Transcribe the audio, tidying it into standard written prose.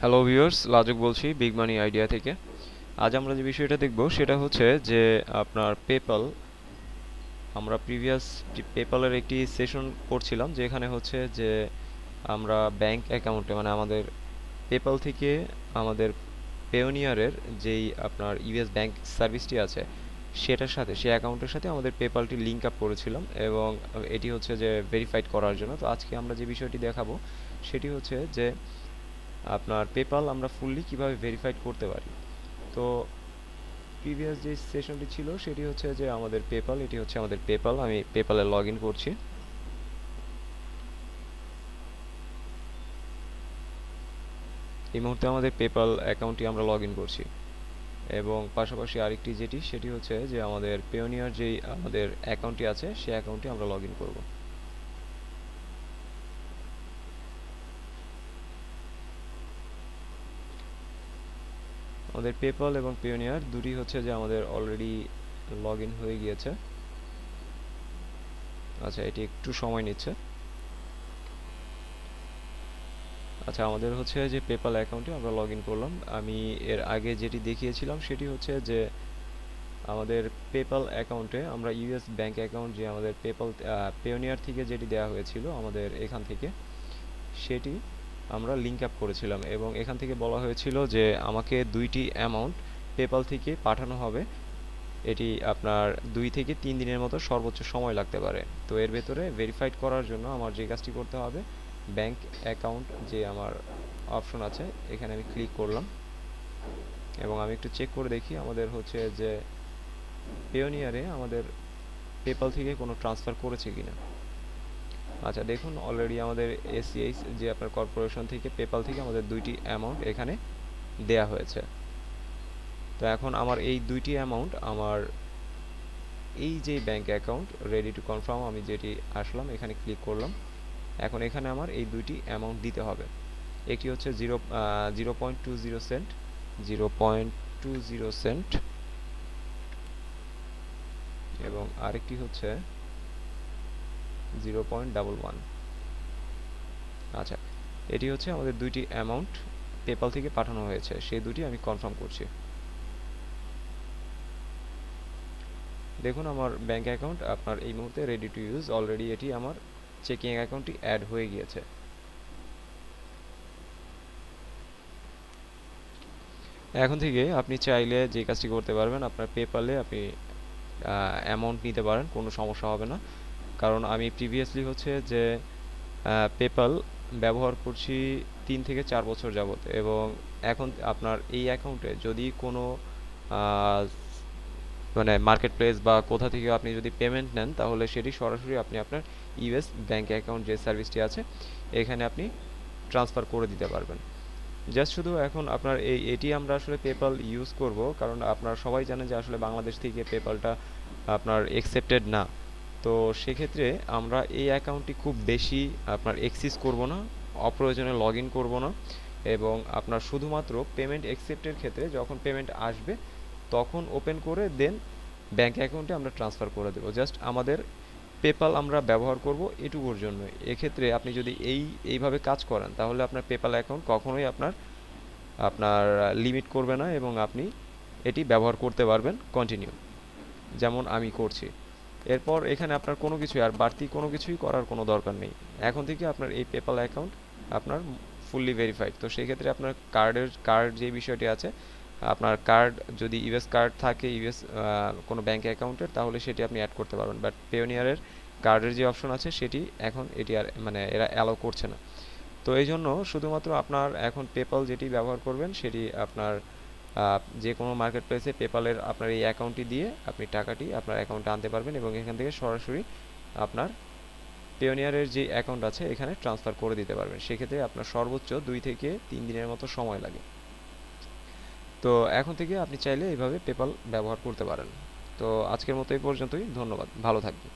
Hello viewers, লাজুক বলছি big মানি idea থেকে। আজ আমরা যে বিষয়টা দেখব সেটা হচ্ছে যে আপনার পেপ্যাল। আমরা প্রিভিয়াস পেপ্যালের একটি সেশন করছিলাম যেখানে হচ্ছে যে আমরা ব্যাংক অ্যাকাউন্টে মানে আমাদের পেপ্যাল থেকে আমাদের পেওনিয়ারের যেই আপনার ইউএস ব্যাংক সার্ভিসটি আছে সেটার সাথে সেই অ্যাকাউন্টের সাথে আমাদের পেপ্যালটি লিঙ্ক আপ করেছিলাম এবং এটি হচ্ছে যে ভেরিফাইড করার জন্য। তো আজকে আমরা যে বিষয়টি দেখাবো সেটি হচ্ছে যে আপনার পেপ্যাল আমরা ফুললি কিভাবে ভেরিফাইড করতে পারি। তো প্রিভিয়াস যে সেশনটি ছিল সেটি হচ্ছে যে আমাদের পেপ্যাল, এটি হচ্ছে আমাদের পেপ্যাল। আমি পেপ্যালে লগ ইন করছি। এই মুহূর্তে আমাদের পেপ্যাল অ্যাকাউন্টটি আমরা লগ ইন করছি এবং পাশাপাশি আরেকটি যেটি সেটি হচ্ছে যে আমাদের পেওনিয়ার যেই আমাদের অ্যাকাউন্টটি আছে সেই অ্যাকাউন্টটি আমরা লগ ইন করবো। আমাদের পেপ্যাল এবং পেওনিয়ার দুটি হচ্ছে যে আমাদের অলরেডি লগ ইন হয়ে গিয়েছে। আচ্ছা, এটি একটু সময় নিচ্ছে। আচ্ছা, আমাদের হচ্ছে যে পেপ্যাল অ্যাকাউন্টে আমরা লগ ইন করলাম। আমি এর আগে যেটি দেখিয়েছিলাম সেটি হচ্ছে যে আমাদের পেপ্যাল অ্যাকাউন্টে আমরা ইউএস ব্যাংক অ্যাকাউন্ট যে আমাদের পেপ্যাল পেওনিয়ার থেকে যেটি দেওয়া হয়েছিল আমাদের এখান থেকে, সেটি আমরা লিঙ্ক আপ করেছিলাম এবং এখান থেকে বলা হয়েছিল যে আমাকে দুইটি অ্যামাউন্ট পেপ্যাল থেকে পাঠানো হবে। এটি আপনার 2 থেকে 3 দিনের মতো সর্বোচ্চ সময় লাগতে পারে। তো এর ভেতরে ভেরিফাইড করার জন্য আমার যে কাজটি করতে হবে, ব্যাংক অ্যাকাউন্ট যে আমার অপশন আছে এখানে আমি ক্লিক করলাম এবং আমি একটু চেক করে দেখি আমাদের হচ্ছে যে পেওনিয়ারে আমাদের পেপ্যাল থেকে কোনো ট্রান্সফার করেছে কিনা। আচ্ছা, দেখুন অলরেডি আমাদের এসিএইচ যে আপনার কর্পোরেশন থেকে পেপ্যাল থেকে আমাদের দুইটি অ্যামাউন্ট এখানে দেয়া হয়েছে। তো এখন আমার এই দুইটি অ্যামাউন্ট আমার এই যে bank account ready to confirm, আমি যেটি আসলাম এখানে ক্লিক করলাম। এখন এখানে আমার এই দুইটি অ্যামাউন্ট দিতে হবে। একটি হচ্ছে 0.20 সেন্ট, 0.20 সেন্ট, এবং আরেকটি হচ্ছে 0.11। আচ্ছা, এটি হচ্ছে আমাদের দুইটি অ্যামাউন্ট পেপ্যাল থেকে পাঠানো হয়েছে, সেই দুটি আমি কনফার্ম করছি। দেখুন আমার ব্যাংক অ্যাকাউন্ট আপনার এই মুহূর্তে রেডি টু ইউজ, অলরেডি এটি আমার চেকিং অ্যাকাউন্টটি অ্যাড হয়ে গিয়েছে। এখন থেকে আপনি চাইলে যে কাজটি করতে পারবেন, আপনার পেপ্যালে আপনি অ্যামাউন্ট নিতে পারেন, কোনো সমস্যা হবে না। কারণ আমি প্রিভিয়াসলি হচ্ছে যে পেপ্যাল ব্যবহার করছি 3 থেকে 4 বছর যাবত এবং এখন আপনার এই অ্যাকাউন্টে যদি কোনো মানে মার্কেট প্লেস বা কোথা থেকে আপনি যদি পেমেন্ট নেন তাহলে সেটি সরাসরি আপনি আপনার ইউএস ব্যাংক অ্যাকাউন্ট যে সার্ভিসটি আছে এখানে আপনি ট্রান্সফার করে দিতে পারবেন। জাস্ট শুধু এখন আপনার এটি আমরা আসলে পেপ্যাল ইউজ করব কারণ আপনারা সবাই জানেন যে আসলে বাংলাদেশ থেকে পেপ্যালটা আপনার একসেপ্টেড না। তো সেক্ষেত্রে আমরা এই অ্যাকাউন্টটি খুব বেশি আপনার এক্সিস করব না, অপ্রয়োজনে লগ ইন করবো না এবং আপনার শুধুমাত্র পেমেন্ট অ্যাকসেপ্টের ক্ষেত্রে যখন পেমেন্ট আসবে তখন ওপেন করে দেন ব্যাংক অ্যাকাউন্টে আমরা ট্রান্সফার করে দেবো। জাস্ট আমাদের পেপ্যাল আমরা ব্যবহার করব এটুকুর জন্য। এক্ষেত্রে আপনি যদি এইভাবে কাজ করেন তাহলে আপনার পেপ্যাল অ্যাকাউন্ট কখনোই আপনার আপনার লিমিট করবে না এবং আপনি এটি ব্যবহার করতে পারবেন কন্টিনিউ, যেমন আমি করছি। এরপর এখানে আপনার কোনো কিছু আর বাড়তি কোনো কিছুই করার কোনো দরকার নেই। এখন থেকে আপনার এই পেপ্যাল অ্যাকাউন্ট আপনার ফুললি ভেরিফাইড। তো সেই ক্ষেত্রে আপনার কার্ড যে বিষয়টি আছে, আপনার কার্ড যদি ইউএস কার্ড থাকে ইউএস কোনো ব্যাংক অ্যাকাউন্টের তাহলে সেটি আপনি অ্যাড করতে পারবেন, বাট পেওনিয়ারের কার্ডের যে অপশন আছে সেটি এখন এটি আর মানে এরা অ্যালাউ করছে না। তো এই জন্য শুধুমাত্র আপনার এখন পেপ্যাল যেটি ব্যবহার করবেন সেটি আপনার যে কোনো মার্কেট প্লেসে পেপ্যালের আপনার এই অ্যাকাউন্টটি দিয়ে আপনি টাকাটি আপনার অ্যাকাউন্টে আনতে পারবেন এবং এখান থেকে সরাসরি আপনার পেওনিয়ারের যে অ্যাকাউন্ট আছে এখানে ট্রান্সফার করে দিতে পারবেন। সেক্ষেত্রে আপনার সর্বোচ্চ 2 থেকে 3 দিনের মতো সময় লাগে। তো এখন থেকে আপনি চাইলে এইভাবে পেপ্যাল ব্যবহার করতে পারেন। তো আজকের মতো এই পর্যন্তই, ধন্যবাদ, ভালো থাকবেন।